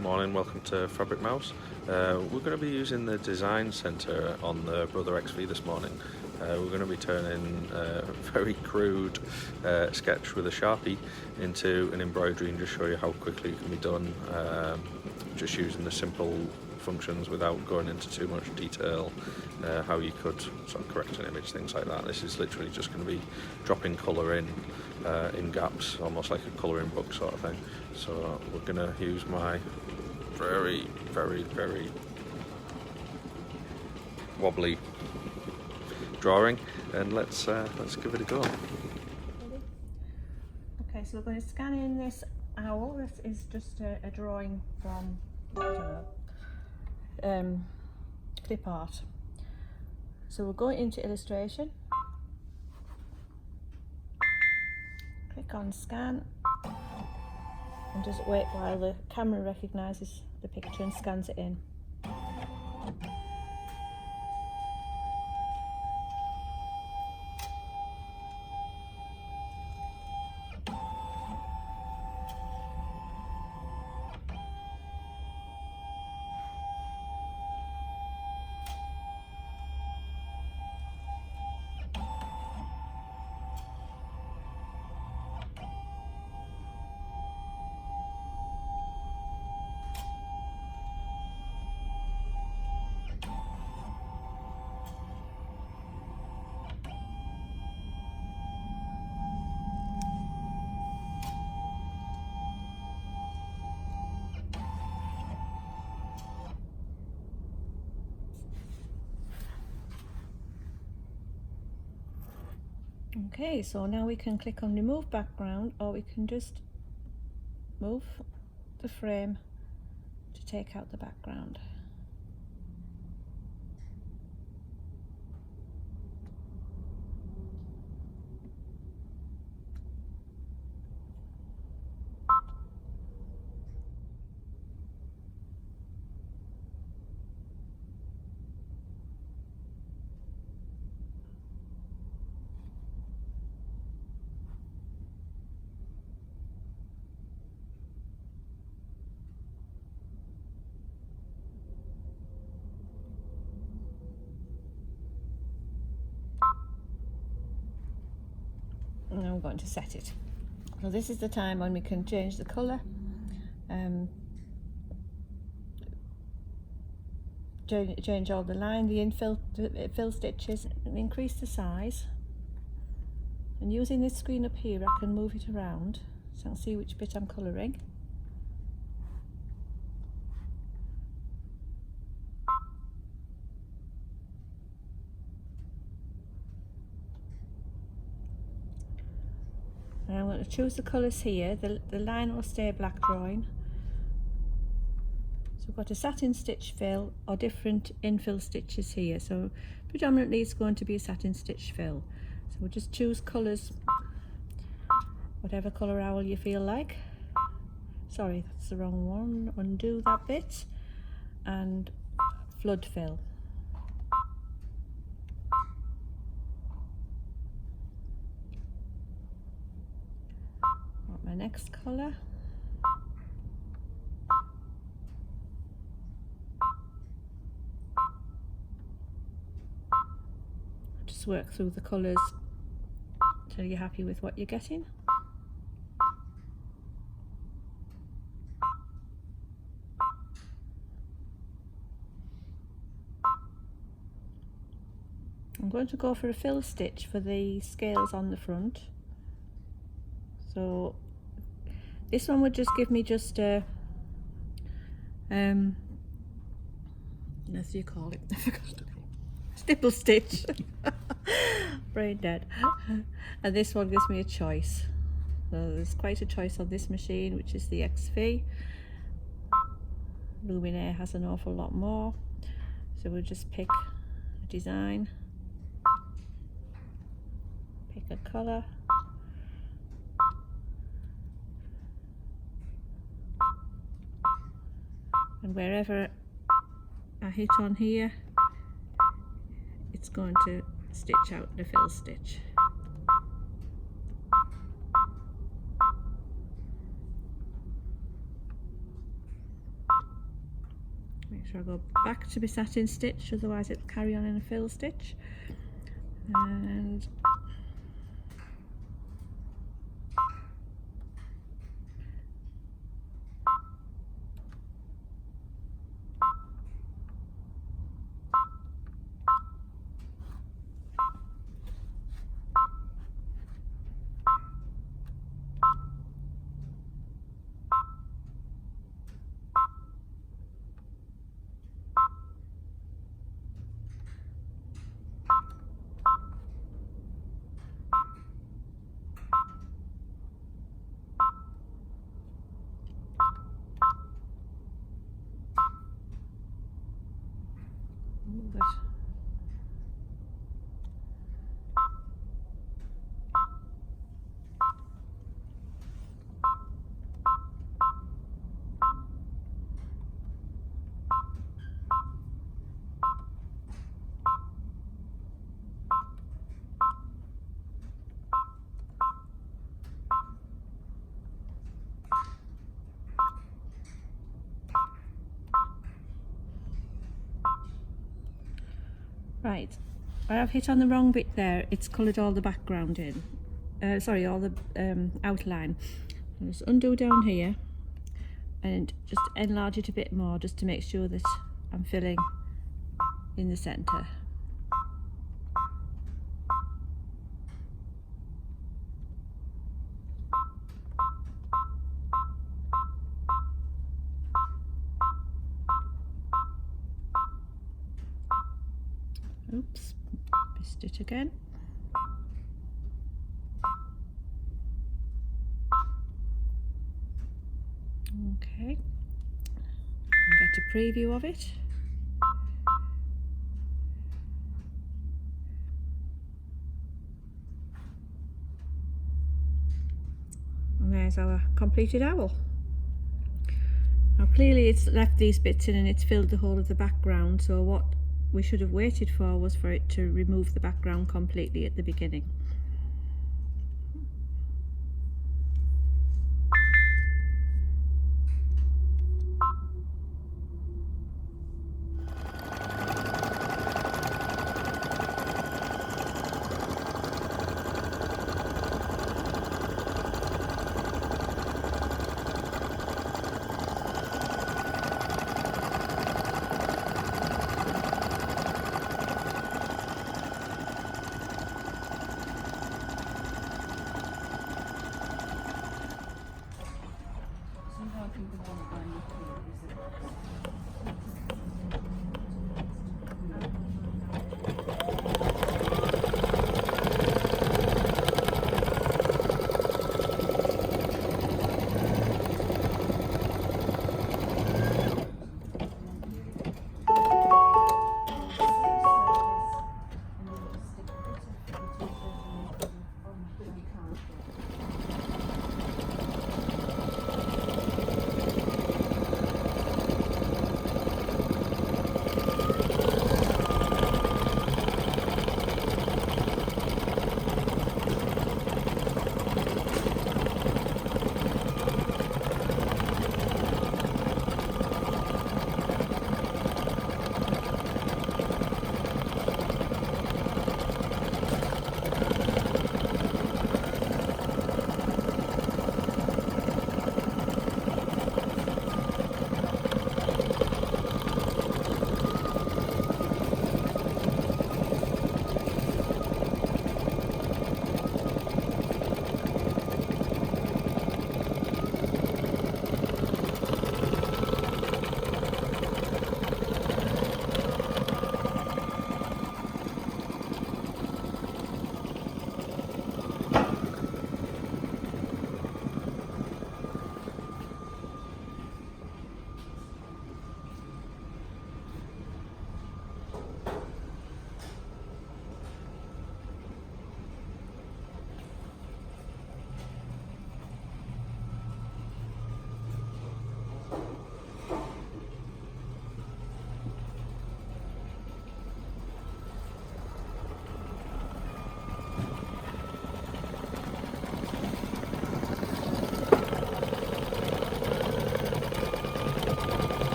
Morning, welcome to Fabric Mouse. We're going to be using the design center on the Brother XV this morning. We're going to be turning a very crude sketch with a Sharpie into an embroidery and just show you how quickly it can be done, just using the simple functions without going into too much detail, how you could sort of correct an image, things like that. This is literally just going to be dropping colour in gaps, almost like a colouring book sort of thing. So we're going to use my very wobbly drawing, and let's give it a go. Okay, so we're going to scan in this owl. This is just a drawing from, I don't know, clip art. So we're going into illustration, click on scan, and just wait while the camera recognises the picture and scans it in. Okay, so now we can click on remove background, or we can just move the frame to take out the background. Now we're going to set it. So this is the time when we can change the colour, change all the line, the fill stitches, and increase the size. And using this screen up here, I can move it around so I can see which bit I'm colouring. And I'm going to choose the colours here. The line will stay black drawing. So we've got a satin stitch fill or different infill stitches here. So predominantly it's going to be a satin stitch fill. So we'll just choose colours, whatever colour owl you feel like. Sorry, that's the wrong one. Undo that bit. And flood fill. My next colour. Just work through the colours until you're happy with what you're getting. I'm going to go for a fill stitch for the scales on the front. So this one would just give me just a, what do you call it? I forgot. Stipple stitch. Brain dead. And this one gives me a choice. So there's quite a choice on this machine, which is the XV. Luminaire has an awful lot more. So we'll just pick a design, pick a colour. And wherever I hit on here, it's going to stitch out the fill stitch. Make sure I go back to my satin stitch, otherwise it'll carry on in a fill stitch. And move it. Right, where I've hit on the wrong bit there, it's coloured all the background in. Sorry, all the outline. I'll just undo down here and just enlarge it a bit more, just to make sure that I'm filling in the centre. Oops, missed it again. Okay, and get a preview of it. And there's our completed owl. Now clearly it's left these bits in and it's filled the whole of the background, so what we should have waited for was for it to remove the background completely at the beginning.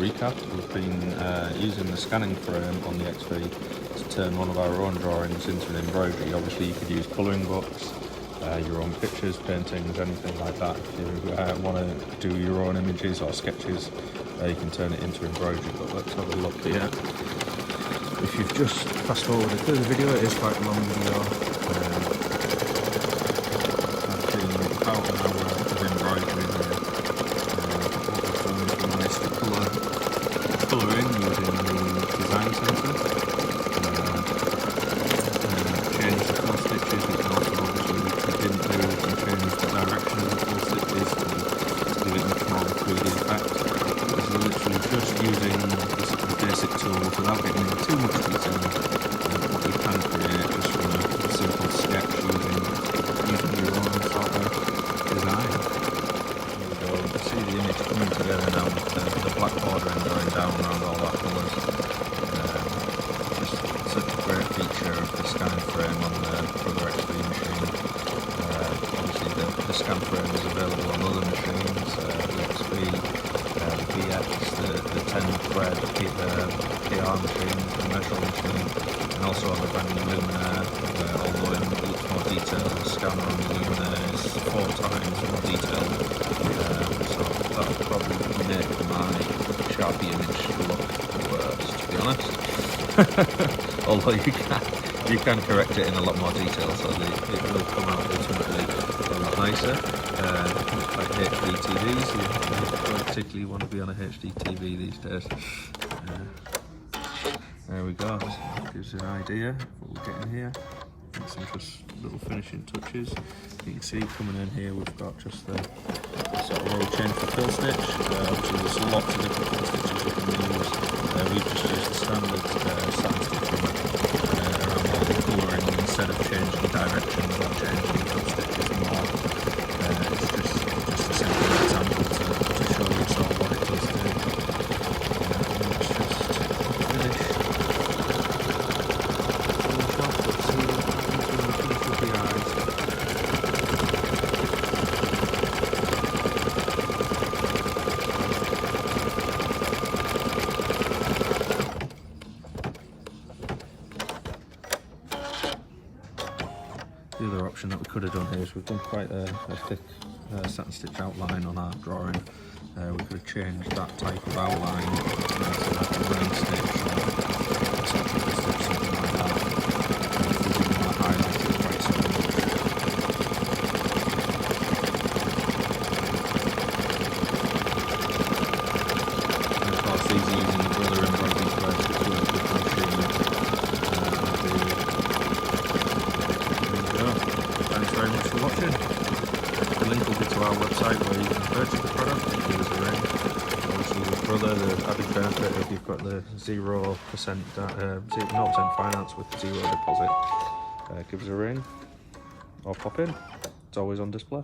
recap. We've been using the scanning frame on the XV to turn one of our own drawings into an embroidery. Obviously you could use colouring books, your own pictures, paintings, anything like that. If you want to do your own images or sketches, you can turn it into embroidery. But let's have a look here. If you've just fast forwarded through the video, it is quite a long video. I've been about an hour of embroidery here. What we've done is we managed to colour in using the design centre. Change the fill stitches. We can also, obviously, which we didn't do, we can change the direction of the fill stitches to give it much more of a 3D effect. This is literally just using the basic tools without getting into too much detail. What you can create just from a simple sketch using your own sort of design. There we go. You can see the image coming together now with the black bordering going down around all our colours. Just such a great feature of the scanning frame on the Brother XV machine. Obviously the scan frame is available on other machines, the XV, the BX, the 10 thread PR machine, the commercial machine, and also on the brand new Luminaire, although in much more detail, the scanner on the Luminaire is 4 times more detailed, so that would probably make my Sharpie image look worse, to be honest. Although you can correct it in a lot more detail, so it will come out ultimately a lot nicer. Like HD TVs, you don't particularly want to be on a HD TV these days. There we go, gives you an idea of what we're getting here. And some just little finishing touches. You can see coming in here we've got just the sort of roll chain for fill stitch. Obviously there's lots of different fill stitches you can use. We've just used the standard satin stitching around all the colouring instead of changing the direction without changing the fill stitches more. It's just a simple example to show you sort of what it does do. Let's just finish. Finish off, let's see what happens when we finish with the eyes. The other option that we could have done here is we've done quite a thick satin stitch outline on our drawing. We could have changed that type of outline to like a rain stitch or a triple stitch, something like that. If we didn't want to highlight it quite so much. And of course these are using the Brother embroidery thread, which is a good machine. Thanks very much for watching. The link will be to our website where you can purchase the product. Give us a ring. Obviously with Brother, the added benefit if you've got the 0% finance with 0 deposit. Give us a ring or pop in. It's always on display.